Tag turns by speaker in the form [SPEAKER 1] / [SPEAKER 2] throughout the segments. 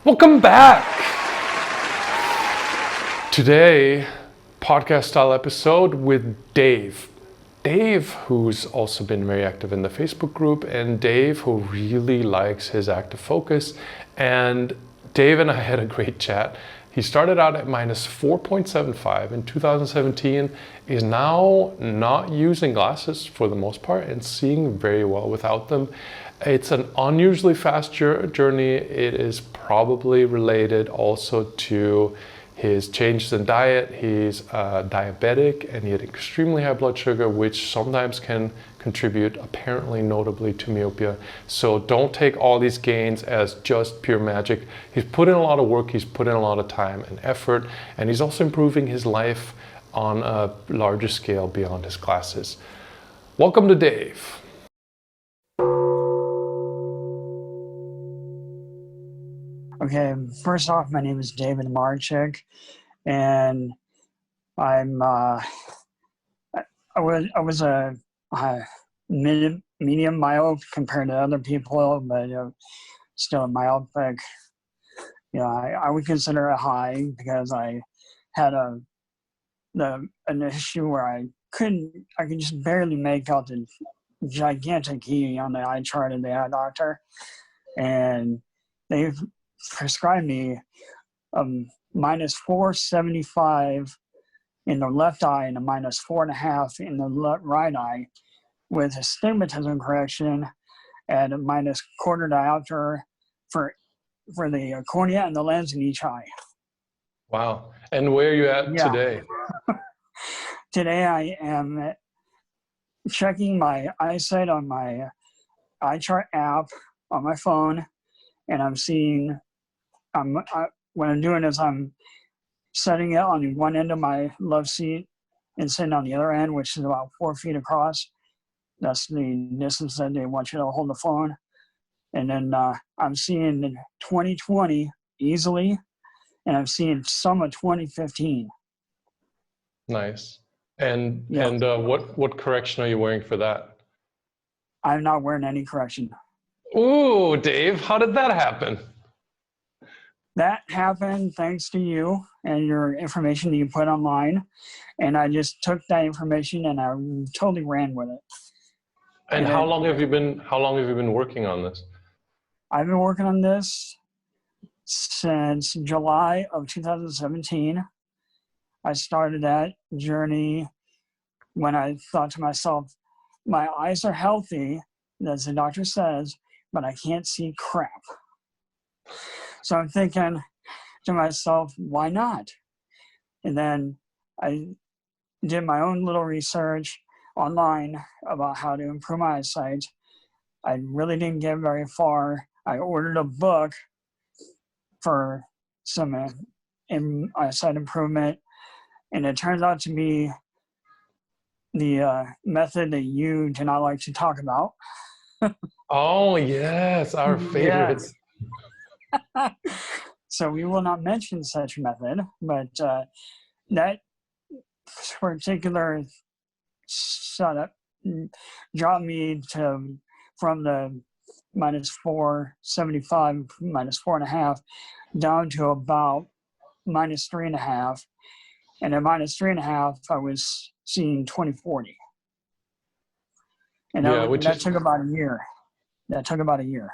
[SPEAKER 1] Welcome back! Today, podcast style episode with Dave. Dave, who's also been very active in the Facebook group, and Dave, who really likes his active focus. And Dave and I had a great chat. He started out at minus 4.75 in 2017, is now not using glasses for the most part and seeing very well without them. It's an unusually fast journey. It is probably related also to his changes in diet. He's diabetic and he had extremely high blood sugar, which sometimes can contribute apparently notably to myopia. So don't take all these gains as just pure magic. He's put in a lot of work, he's put in a lot of time and effort, and he's also improving his life on a larger scale beyond his glasses. Welcome to Dave.
[SPEAKER 2] Okay, first off, my name is David Marchik, and I'm I was a medium myope compared to other people, but still myopic. I would consider it high because I had an issue where I could just barely make out the gigantic E on the eye chart of the eye doctor, and they've prescribed me minus 475 in the left eye and a minus 4.5 in the right eye with astigmatism correction and a minus quarter diopter for the cornea and the lens in each eye.
[SPEAKER 1] Wow. And where are you at today?
[SPEAKER 2] Today I am checking my eyesight on my eye chart app on my phone, and I'm seeing what I'm doing is I'm setting it on one end of my love seat and sitting on the other end, which is about 4 feet across. That's the distance that they want you to hold the phone. And then I'm seeing 20/20 easily, and I'm seeing some of 20/15.
[SPEAKER 1] Nice. And
[SPEAKER 2] Yeah.
[SPEAKER 1] what correction are you wearing for that?
[SPEAKER 2] I'm not wearing any correction.
[SPEAKER 1] Ooh, Dave, how did that happen?
[SPEAKER 2] That happened thanks to you and your information that you put online. And I just took that information and I totally ran with it.
[SPEAKER 1] And how long have you been working on this?
[SPEAKER 2] I've been working on this since July of 2017. I started that journey when I thought to myself, my eyes are healthy, as the doctor says, but I can't see crap. So I'm thinking to myself, why not? And then I did my own little research online about how to improve my eyesight. I really didn't get very far. I ordered a book for some eyesight improvement, and it turns out to be the method that you do not like to talk about.
[SPEAKER 1] Oh, yes, our favorites.
[SPEAKER 2] Yes. So we will not mention such method, but that particular setup dropped me from the minus 475, minus 4.5, down to about minus 3.5. And at minus 3.5, I was seeing 20/40. And that took about a year. That took about a year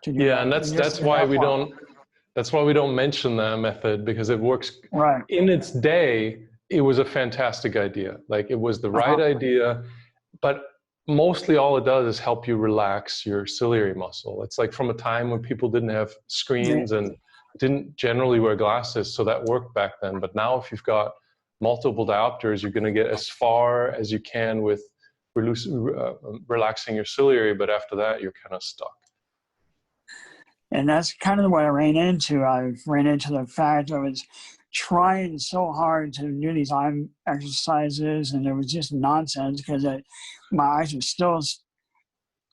[SPEAKER 2] to do.
[SPEAKER 1] Yeah, and that's why we don't mention that method, because it works.
[SPEAKER 2] Right.
[SPEAKER 1] In its day, it was a fantastic idea. Like, it was the right idea, but mostly all it does is help you relax your ciliary muscle. It's like from a time when people didn't have screens and didn't generally wear glasses, so that worked back then. But now if you've got multiple diopters, you're going to get as far as you can with relaxing your ciliary, but after that you're kind of stuck.
[SPEAKER 2] And that's kind of what I ran into. I ran into the fact I was trying so hard to do these eye exercises, and it was just nonsense because my eyes were still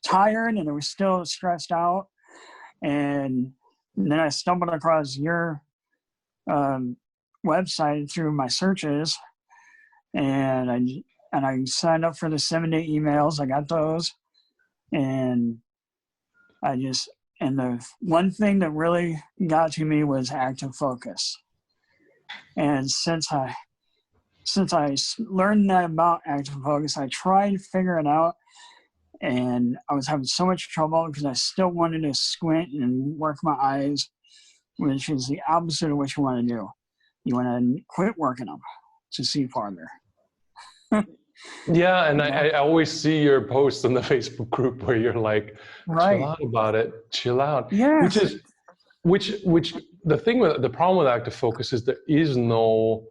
[SPEAKER 2] tired and they were still stressed out. And then I stumbled across your website through my searches, and I signed up for the 7-day emails. I got those, and I just the one thing that really got to me was active focus. And since I learned that about active focus, I tried to figure it out, and I was having so much trouble because I still wanted to squint and work my eyes, which is the opposite of what you want to do. You want to quit working them to see farther.
[SPEAKER 1] Yeah, and I always see your posts in the Facebook group where you're like, chill out about it, chill out.
[SPEAKER 2] Yes.
[SPEAKER 1] Which the problem with active focus is there is no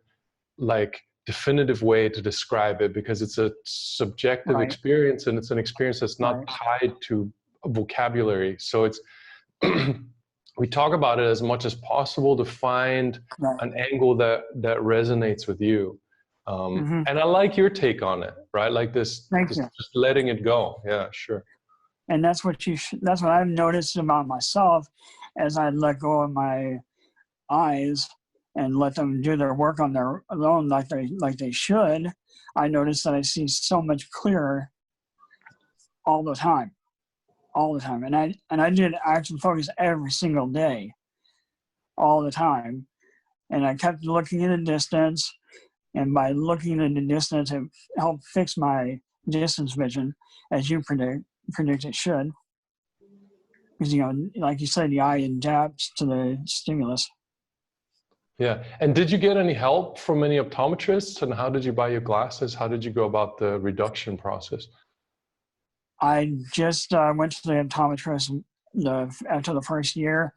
[SPEAKER 1] like definitive way to describe it, because it's a subjective experience, and it's an experience that's not tied to a vocabulary. So it's we talk about it as much as possible to find an angle that resonates with you. And I like your take on it, right? Like this, just letting it go. Yeah, sure.
[SPEAKER 2] And that's what that's what I've noticed about myself as I let go of my eyes and let them do their work on their own like they should. I notice that I see so much clearer all the time. And I did active focus every single day, all the time. And I kept looking in the distance, and by looking in the distance, it helped fix my distance vision, as you predict it should. Because, like you said, the eye adapts to the stimulus.
[SPEAKER 1] Yeah. And did you get any help from any optometrists? And how did you buy your glasses? How did you go about the reduction process?
[SPEAKER 2] I just went to the optometrist after the first year,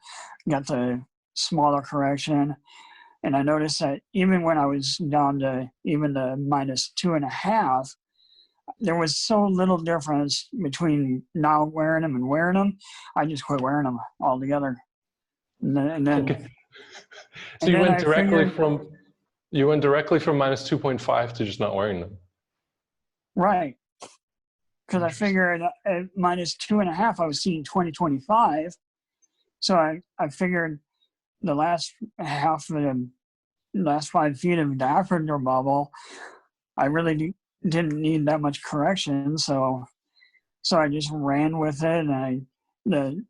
[SPEAKER 2] got the smaller correction. And I noticed that even when I was down to even the -2.5, there was so little difference between not wearing them and wearing them. I just quit wearing them altogether. And then
[SPEAKER 1] okay. So you went directly from -2.5 to just not wearing them.
[SPEAKER 2] Right. Because I figured at -2.5, I was seeing 20/25. So I figured the last 5 feet of diaphragm bubble, I really didn't need that much correction. So I just ran with it. And the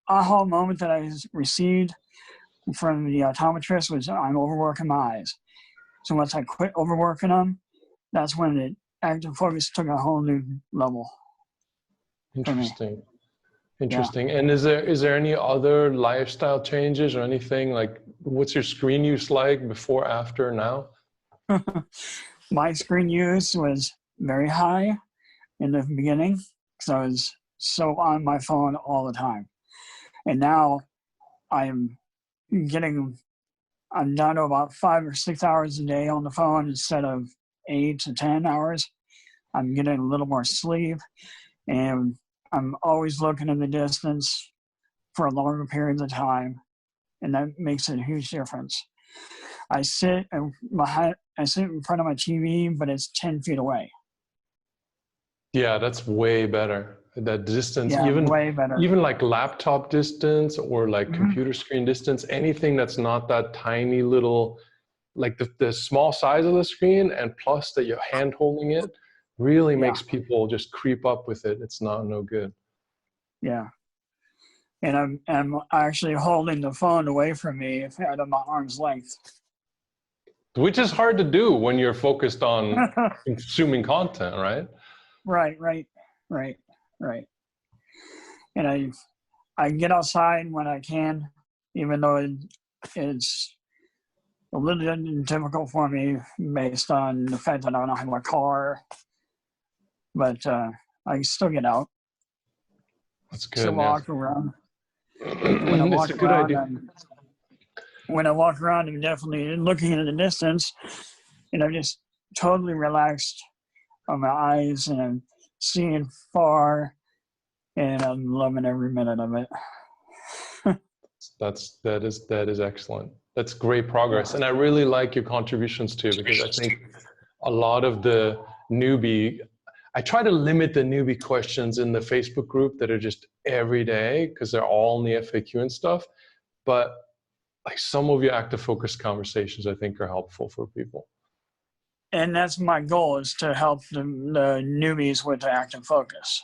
[SPEAKER 2] aha moment that I received from the optometrist was I'm overworking my eyes. So once I quit overworking them, that's when the active focus took a whole new level.
[SPEAKER 1] Interesting. Yeah. And is there any other lifestyle changes or anything? Like, what's your screen use like before, after, now?
[SPEAKER 2] My screen use was very high in the beginning, because I was so on my phone all the time. And now I'm down to about 5 or 6 hours a day on the phone instead of 8 to 10 hours. I'm getting a little more sleep, and I'm always looking in the distance for longer periods of time, and that makes a huge difference. I sit in front of my TV, but it's 10 feet away.
[SPEAKER 1] Yeah, that's way better. That distance,
[SPEAKER 2] way better.
[SPEAKER 1] Even like laptop distance or like computer screen distance, anything that's not that tiny little, like the small size of the screen, and plus that you're hand holding it, really makes people just creep up with it. It's no good.
[SPEAKER 2] Yeah. And I'm actually holding the phone away from me out of my arm's length.
[SPEAKER 1] Which is hard to do when you're focused on consuming content, right?
[SPEAKER 2] Right. And I get outside when I can, even though it's a little difficult for me based on the fact that I don't have a car. But I still get out.
[SPEAKER 1] That's good.
[SPEAKER 2] To walk around.
[SPEAKER 1] When I walk around,
[SPEAKER 2] when I walk around, I'm definitely looking into the distance, and I'm just totally relaxed on my eyes, and I'm seeing far, and I'm loving every minute of it.
[SPEAKER 1] That is excellent. That's great progress, and I really like your contributions too, because I think a lot of the newbie. I try to limit the newbie questions in the Facebook group that are just every day, because they're all in the FAQ and stuff. But like some of your active focus conversations, I think, are helpful for people.
[SPEAKER 2] And that's my goal, is to help the newbies with the active focus.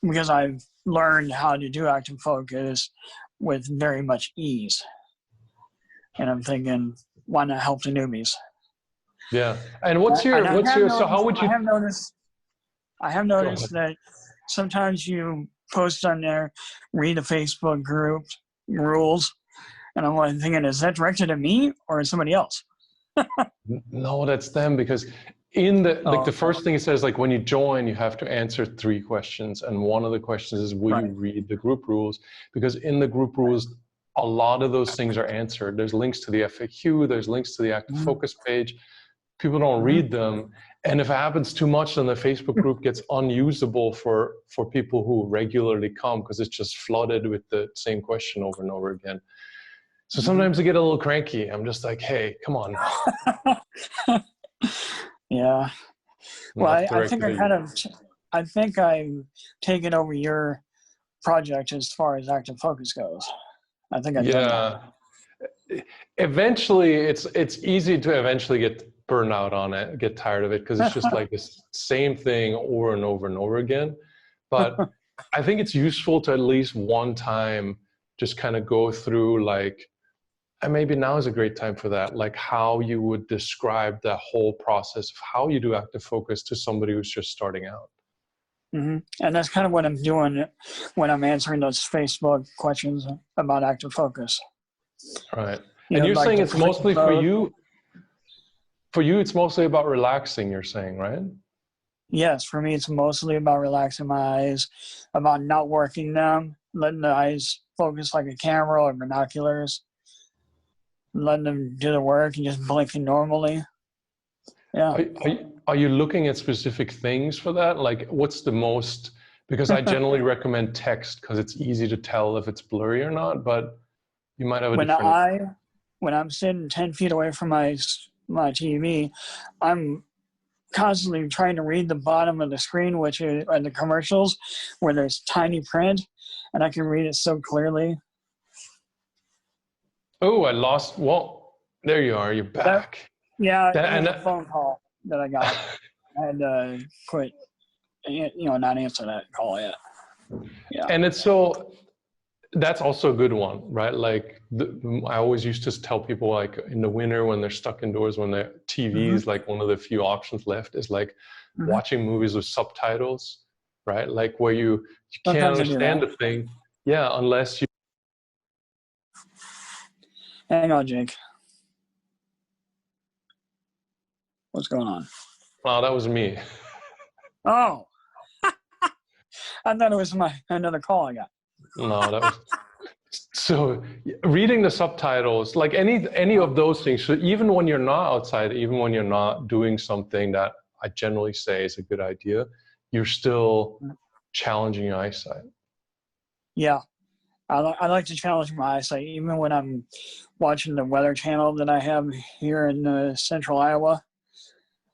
[SPEAKER 2] because I've learned how to do active focus with very much ease. And I'm thinking, why not help the newbies?
[SPEAKER 1] Yeah. And so how would you?
[SPEAKER 2] I have noticed that sometimes you post on there, read the Facebook group rules, and I'm like thinking, is that directed at me or somebody else?
[SPEAKER 1] No, that's them, because in the first thing it says, like, when you join, you have to answer 3 questions, and one of the questions is, will you read the group rules? Because in the group rules, a lot of those things are answered. There's links to the FAQ, there's links to the active focus page. People don't read them, and if it happens too much, then the Facebook group gets unusable for people who regularly come, because it's just flooded with the same question over and over again. So sometimes I get a little cranky. I'm just like, hey, come on.
[SPEAKER 2] Yeah. Well, I think I've taken over your project as far as active focus goes. I think I've done that.
[SPEAKER 1] Eventually, it's easy to eventually get burned out on it, get tired of it, because it's just like this same thing over and over and over again. But I think it's useful to at least one time just kind of go through, like, and maybe now is a great time for that, like how you would describe the whole process of how you do active focus to somebody who's just starting out.
[SPEAKER 2] And that's kind of what I'm doing when I'm answering those Facebook questions about active focus.
[SPEAKER 1] Right. And you're saying it's mostly for you. For you, it's mostly about relaxing, you're saying, right?
[SPEAKER 2] Yes, for me, it's mostly about relaxing my eyes, about not working them, letting the eyes focus like a camera or binoculars, letting them do the work and just blinking normally. Yeah.
[SPEAKER 1] Are you looking at specific things for that? Like, what's the most, because I generally recommend text because it's easy to tell if it's blurry or not, but you might have a different...
[SPEAKER 2] When I'm sitting 10 feet away from my TV, I'm constantly trying to read the bottom of the screen, which is the commercials where there's tiny print, and I can read it so clearly.
[SPEAKER 1] Oh, I lost. Well, there you are. You're back.
[SPEAKER 2] It was a phone call that I got. I had to quit, not answer that call yet. Yeah.
[SPEAKER 1] And it's so, that's also a good one, right? Like, I always used to tell people, like, in the winter when they're stuck indoors, when the TV is like one of the few options left, is like watching movies with subtitles, right? Like where you can't understand the thing. Yeah, unless you...
[SPEAKER 2] Hang on, Jake. What's going on?
[SPEAKER 1] Oh, that was me.
[SPEAKER 2] Oh. I thought it was another call I got.
[SPEAKER 1] No, that was... So reading the subtitles, like any of those things, so even when you're not outside, even when you're not doing something that I generally say is a good idea, you're still challenging your eyesight.
[SPEAKER 2] Yeah. I like to challenge my eyesight, even when I'm watching the weather channel that I have here in central Iowa.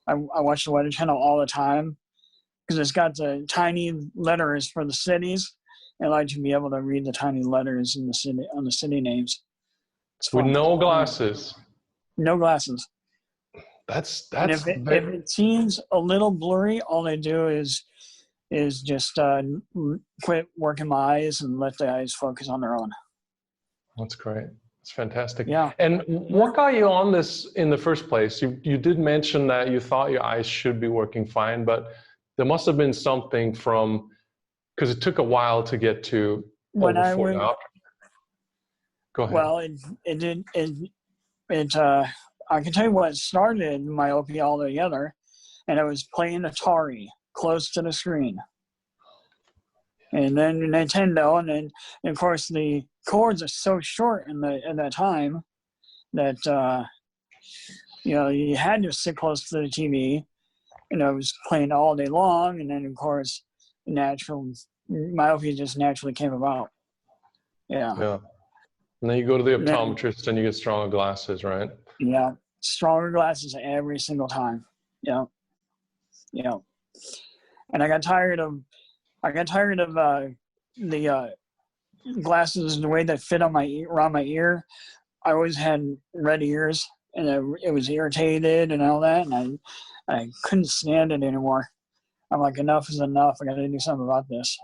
[SPEAKER 2] I watch the weather channel all the time because it's got the tiny letters for the cities. I like to be able to read the tiny letters in the city, on the city names.
[SPEAKER 1] With no glasses.
[SPEAKER 2] No glasses.
[SPEAKER 1] That's
[SPEAKER 2] and if it seems a little blurry, all I do is just quit working my eyes and let the eyes focus on their own.
[SPEAKER 1] That's great. It's fantastic.
[SPEAKER 2] Yeah.
[SPEAKER 1] And what got you on this in the first place? You did mention that you thought your eyes should be working fine, but there must have been something from, because it took a while to get to over 40 options. Go ahead.
[SPEAKER 2] Well, I can tell you what started myopia altogether, and it was playing Atari close to the screen. And then Nintendo, and then of course the cords are so short at that time that you had to sit close to the TV, and I was playing all day long. And then of course myopia just naturally came about. Yeah.
[SPEAKER 1] And then you go to the optometrist and you get stronger glasses, right?
[SPEAKER 2] Yeah, stronger glasses every single time. Yeah. And I got tired of the glasses, the way they fit on around my ear. I always had red ears, and it was irritated and all that, and I couldn't stand it anymore. I'm like, enough is enough. I got to do something about this.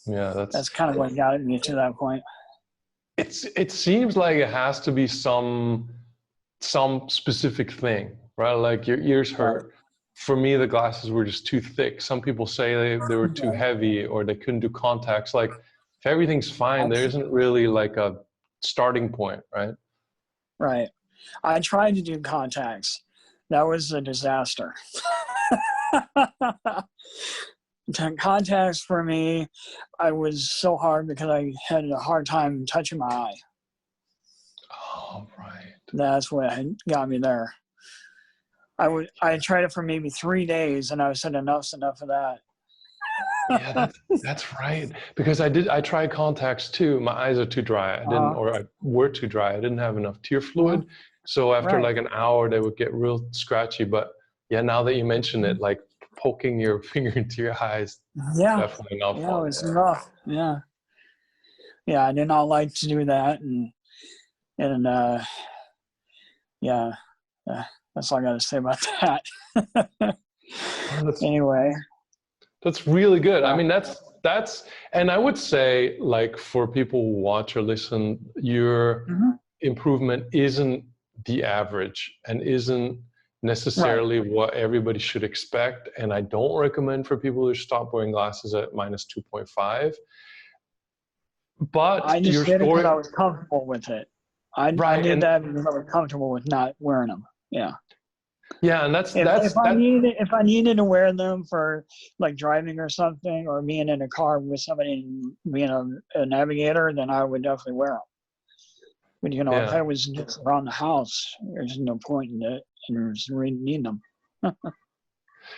[SPEAKER 1] Yeah,
[SPEAKER 2] That's kind of what got me to that point.
[SPEAKER 1] it seems like it has to be some specific thing, right? Like your ears
[SPEAKER 2] Right.
[SPEAKER 1] hurt. For me, the glasses were just too thick. Some people say they were too
[SPEAKER 2] Right.
[SPEAKER 1] heavy or they couldn't do contacts. Like if everything's fine, there isn't really like a starting point, right?
[SPEAKER 2] Right. I tried to do contacts. That was a disaster. Contacts for me, I was so hard because I had a hard time touching my eye.
[SPEAKER 1] Oh, right.
[SPEAKER 2] That's what got me there. I tried it for maybe 3 days, and I said enough's enough of that.
[SPEAKER 1] Yeah, that's right. Because I tried contacts too. My eyes are too dry. I were too dry. I didn't have enough tear fluid. So after
[SPEAKER 2] Right.
[SPEAKER 1] like an hour, they would get real scratchy. But yeah, now that you mention it, like poking your finger into your eyes,
[SPEAKER 2] Yeah.
[SPEAKER 1] definitely not
[SPEAKER 2] Yeah, it
[SPEAKER 1] fun.
[SPEAKER 2] was rough. Yeah. Yeah, I did not like to do that, and yeah, that's all I got to say about that.
[SPEAKER 1] Oh,
[SPEAKER 2] Anyway,
[SPEAKER 1] that's really good. I mean, that's, and I would say like for people who watch or listen, your improvement isn't the average and isn't necessarily what everybody should expect. And I don't recommend for people to stop wearing glasses at minus 2.5. But
[SPEAKER 2] I just
[SPEAKER 1] your
[SPEAKER 2] did it because
[SPEAKER 1] story,
[SPEAKER 2] I was comfortable with it. I
[SPEAKER 1] right?
[SPEAKER 2] did
[SPEAKER 1] And
[SPEAKER 2] that because I was comfortable with not wearing them. Yeah.
[SPEAKER 1] yeah, and
[SPEAKER 2] If I needed to wear them for like driving or something, or being in a car with somebody and being a navigator, then I would definitely wear them. But if I
[SPEAKER 1] yeah.
[SPEAKER 2] was just around the house, there's no point in it, and there's really need them.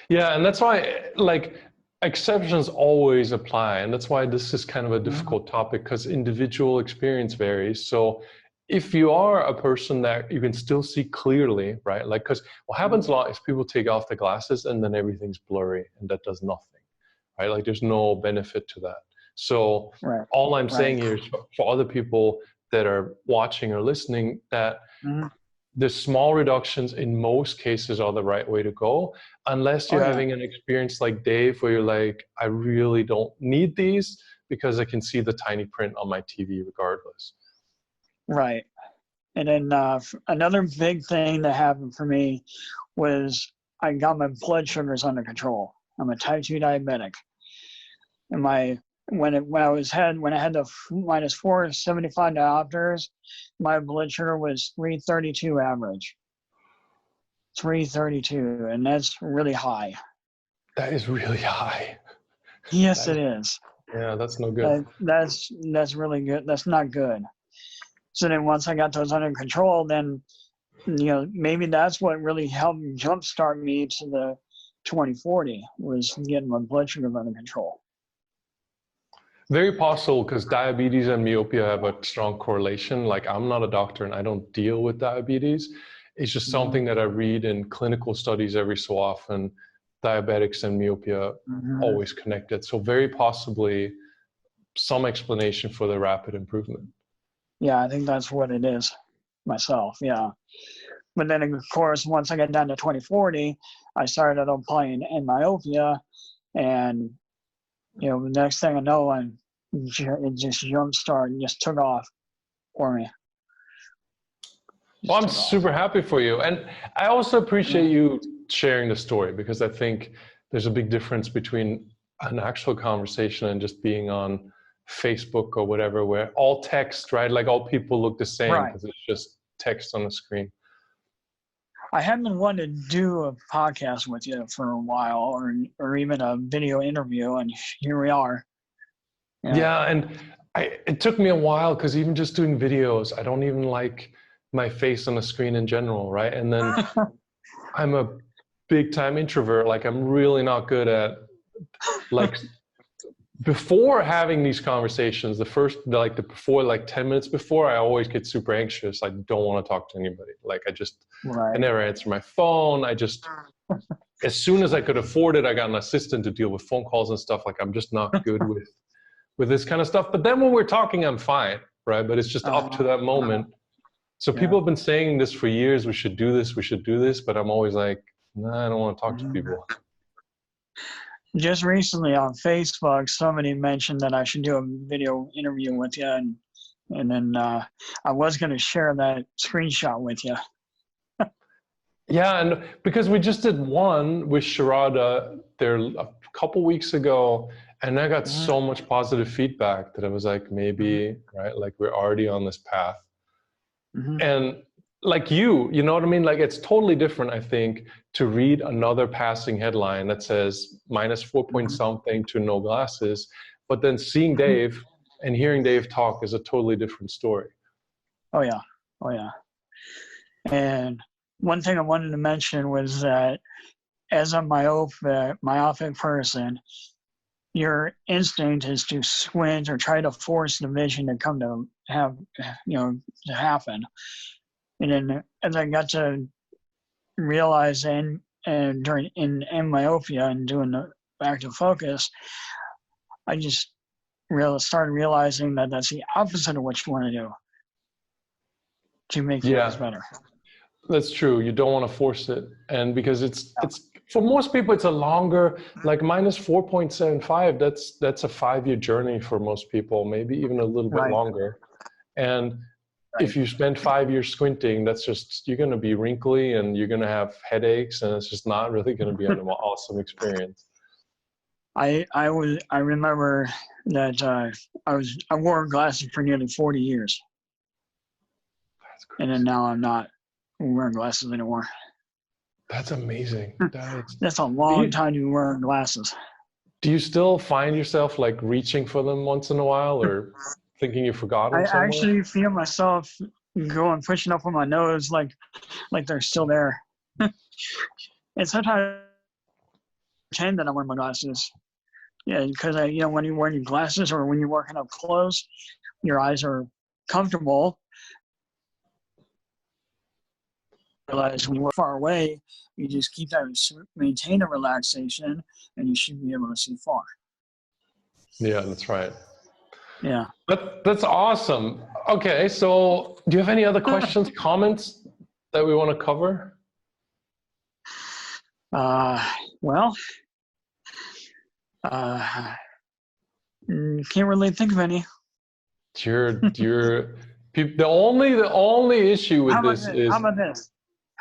[SPEAKER 1] Yeah, and that's why like exceptions always apply, and that's why this is kind of a difficult topic because individual experience varies. So if you are a person that you can still see clearly, right? Like, because what happens a lot is people take off the glasses and then everything's blurry and that does nothing, right? Like there's no benefit to that. So
[SPEAKER 2] Right.
[SPEAKER 1] all I'm saying here is for other people that are watching or listening that the small reductions in most cases are the right way to go, unless you're having an experience like Dave where you're like, I really don't need these because I can see the tiny print on my TV regardless.
[SPEAKER 2] Right. And then another big thing that happened for me was I got my blood sugars under control. I'm a type 2 diabetic. And when I had the minus 475 diopters, my blood sugar was 332 average. 332, and that's really high.
[SPEAKER 1] That is really high.
[SPEAKER 2] Yes, it is.
[SPEAKER 1] Yeah, that's no good.
[SPEAKER 2] That's really good. That's not good. So then once I got those under control, then maybe that's what really helped jumpstart me to the 2040 was getting my blood sugar under control.
[SPEAKER 1] Very possible because diabetes and myopia have a strong correlation. Like I'm not a doctor and I don't deal with diabetes. It's just something that I read in clinical studies every so often. Diabetics and myopia always connected. So very possibly some explanation for the rapid improvement.
[SPEAKER 2] Yeah, I think that's what it is myself. Yeah. But then, of course, once I got down to 2040, I started applying Endmyopia, and the next thing I know, it just jumpstarted and just took off for me.
[SPEAKER 1] Well, I'm super happy for you. And I also appreciate you sharing the story because I think there's a big difference between an actual conversation and just being on Facebook or whatever, where all text, right? Like all people look the same because it's just text on the screen.
[SPEAKER 2] I have been wanting to do a podcast with you for a while, or even a video interview, and here we are.
[SPEAKER 1] Yeah, and it took me a while because even just doing videos, I don't even like my face on the screen in general, right? And then I'm a big time introvert. Like I'm really not good at like before having these conversations, before 10 minutes before, I always get super anxious. I don't want to talk to anybody. Like I never answer my phone. As soon as I could afford it, I got an assistant to deal with phone calls and stuff. Like I'm just not good with this kind of stuff. But then when we're talking, I'm fine, right? But it's just up to that moment. So people have been saying this for years, we should do this, but I'm always like, nah, I don't want to talk to people.
[SPEAKER 2] just recently on Facebook, somebody mentioned that I should do a video interview with you, and then I was going to share that screenshot with you.
[SPEAKER 1] Yeah, and because we just did one with Sharada there a couple weeks ago, and I got so much positive feedback that I was like, maybe, right, like we're already on this path. And like you know what I mean? Like it's totally different, I think, to read another passing headline that says minus 4 point something to no glasses, but then seeing Dave and hearing Dave talk is a totally different story.
[SPEAKER 2] Oh yeah, oh yeah. And one thing I wanted to mention was that as a myopic person, your instinct is to squint or try to force the vision to come to have, to happen. And then as I got to realize in myopia and doing the active focus, I just started realizing that that's the opposite of what you want to do to make things better.
[SPEAKER 1] That's true. You don't want to force it. And because it's for most people, it's a longer, like minus 4.75, that's a 5-year journey for most people, maybe even a little bit longer. And if you spend 5 years squinting, that's just, you're going to be wrinkly and you're going to have headaches, and it's just not really going to be an awesome experience.
[SPEAKER 2] I remember that I wore glasses for nearly 40 years.
[SPEAKER 1] That's crazy.
[SPEAKER 2] And then now I'm not wearing glasses anymore.
[SPEAKER 1] That's amazing.
[SPEAKER 2] That's a long time to be wearing glasses.
[SPEAKER 1] Do you still find yourself like reaching for them once in a while, or thinking you forgot them somewhere?
[SPEAKER 2] I actually feel myself going, pushing up on my nose like they're still there. And sometimes I pretend that I'm wearing my glasses. Yeah, because when you're wearing your glasses or when you're working up close, your eyes are comfortable. Realize when you work far away, you just keep that, maintain a relaxation, and you should be able to see far.
[SPEAKER 1] Yeah, that's right.
[SPEAKER 2] Yeah.
[SPEAKER 1] That's awesome. Okay, so do you have any other questions, comments that we want to cover?
[SPEAKER 2] Well, can't really think of any.
[SPEAKER 1] The only issue with this is.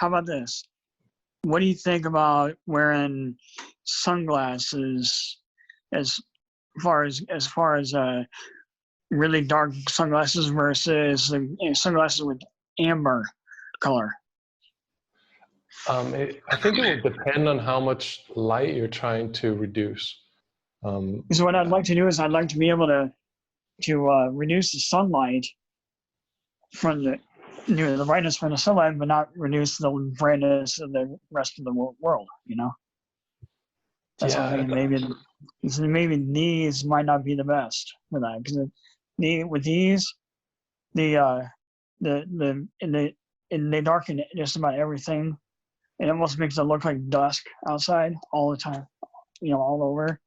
[SPEAKER 2] How about this? What do you think about wearing sunglasses as far as really dark sunglasses versus sunglasses with amber color?
[SPEAKER 1] I think it will depend on how much light you're trying to reduce.
[SPEAKER 2] So what I'd like to do is I'd like to be able to reduce the sunlight from the brightness from the sunlight, but not reduce the brightness of the rest of the world. That's what I'm thinking. Maybe these might not be the best for that, because with these, they darken just about everything. It almost makes it look like dusk outside all the time, all over,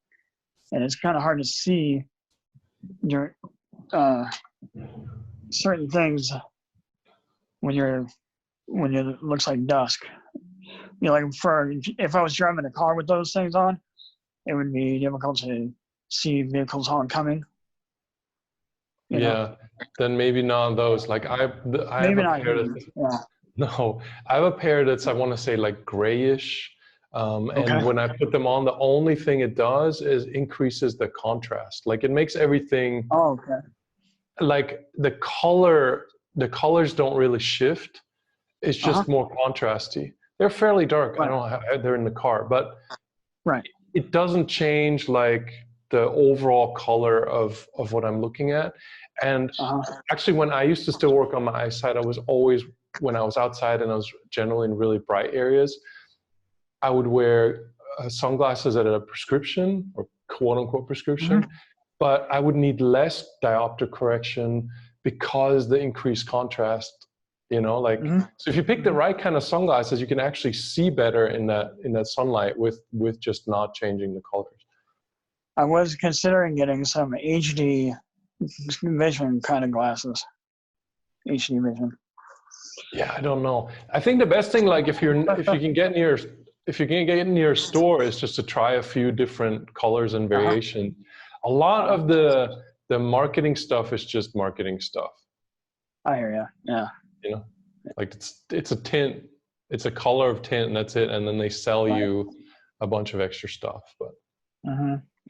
[SPEAKER 2] and it's kind of hard to see your certain things when it looks like dusk. Like if I was driving a car with those things on, it would be difficult to see vehicles oncoming.
[SPEAKER 1] Yeah, then maybe not those. Like I have a pair that's, no, I have a pair that's, I want to say, like grayish. And when I put them on, the only thing it does is increases the contrast. Like it makes everything.
[SPEAKER 2] Oh, okay.
[SPEAKER 1] Like the colors don't really shift. It's just more contrasty. They're fairly dark. I don't know how they're in the car, but it doesn't change like the overall color of what I'm looking at. And actually, when I used to still work on my eyesight, I was always, when I was outside and I was generally in really bright areas, I would wear sunglasses at a prescription, or quote unquote prescription, but I would need less diopter correction because the increased contrast, so if you pick the right kind of sunglasses, you can actually see better in that sunlight with just not changing the colors.
[SPEAKER 2] I was considering getting some HD vision kind of glasses. HD vision.
[SPEAKER 1] Yeah, I don't know. I think the best thing, like if you can get near if you can get it near a store, is just to try a few different colors and variation. A lot of the marketing stuff is just marketing stuff.
[SPEAKER 2] I hear you. Yeah.
[SPEAKER 1] You know, like it's a tint, it's a color of tint, and that's it. And then they sell you a bunch of extra stuff. But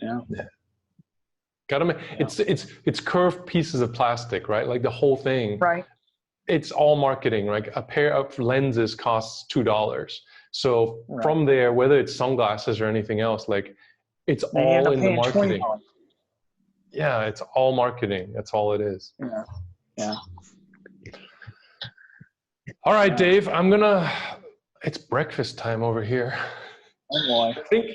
[SPEAKER 2] yeah,
[SPEAKER 1] gotta make it's curved pieces of plastic, right? Like the whole thing.
[SPEAKER 2] right.
[SPEAKER 1] It's all marketing. Like a pair of lenses costs $2. So from there, whether it's sunglasses or anything else, like it's all in the marketing.
[SPEAKER 2] $20.
[SPEAKER 1] Yeah, it's all marketing. That's all it is.
[SPEAKER 2] Yeah. Yeah.
[SPEAKER 1] All right, Dave, it's breakfast time over here.
[SPEAKER 2] Oh boy.
[SPEAKER 1] I think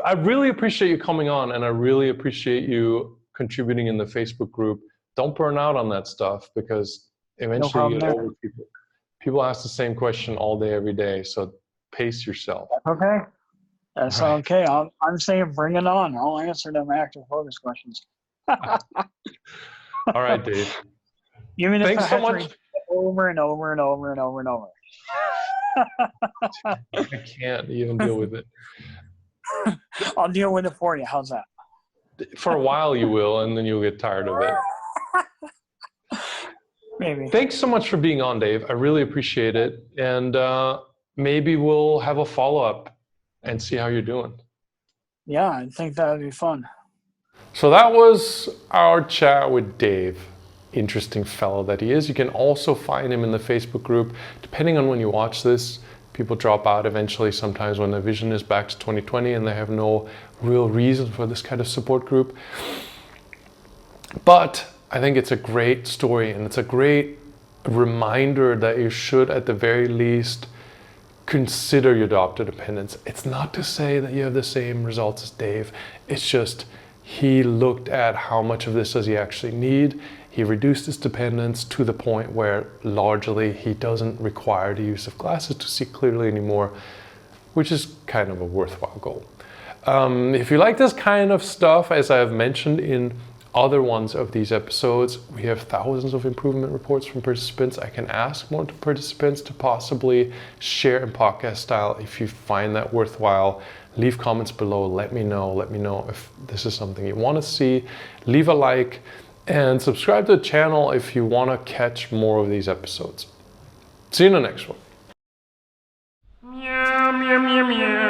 [SPEAKER 1] I really appreciate you coming on, and I really appreciate you contributing in the Facebook group. Don't burn out on that stuff, because eventually you get older people. People ask the same question all day, every day. So pace yourself.
[SPEAKER 2] Okay. That's right. Okay. I'm saying bring it on. I'll answer them active focus questions.
[SPEAKER 1] All right, Dave.
[SPEAKER 2] Even if
[SPEAKER 1] Thanks so much.
[SPEAKER 2] Over and over and over and over and over.
[SPEAKER 1] I can't even deal with it.
[SPEAKER 2] I'll deal with it for you. How's that?
[SPEAKER 1] For a while you will, and then you'll get tired of it.
[SPEAKER 2] Maybe.
[SPEAKER 1] Thanks so much for being on, Dave. I really appreciate it. And maybe we'll have a follow-up and see how you're doing.
[SPEAKER 2] Yeah, I think that would be fun.
[SPEAKER 1] So that was our chat with Dave. Interesting fellow that he is. You can also find him in the Facebook group. Depending on when you watch this, people drop out eventually sometimes when the vision is back to 2020 and they have no real reason for this kind of support group. But I think it's a great story, and it's a great reminder that you should at the very least consider your diopter dependence. It's not to say that you have the same results as Dave. It's just he looked at how much of this does he actually need. He reduced his dependence to the point where largely he doesn't require the use of glasses to see clearly anymore, which is kind of a worthwhile goal. If you like this kind of stuff, as I have mentioned in other ones of these episodes, we have thousands of improvement reports from participants. I can ask more participants to possibly share in podcast style. If you find that worthwhile, leave comments below. Let me know if this is something you want to see. Leave a like and subscribe to the channel if you want to catch more of these episodes. See you in the next one.
[SPEAKER 3] Meow, meow, meow, meow.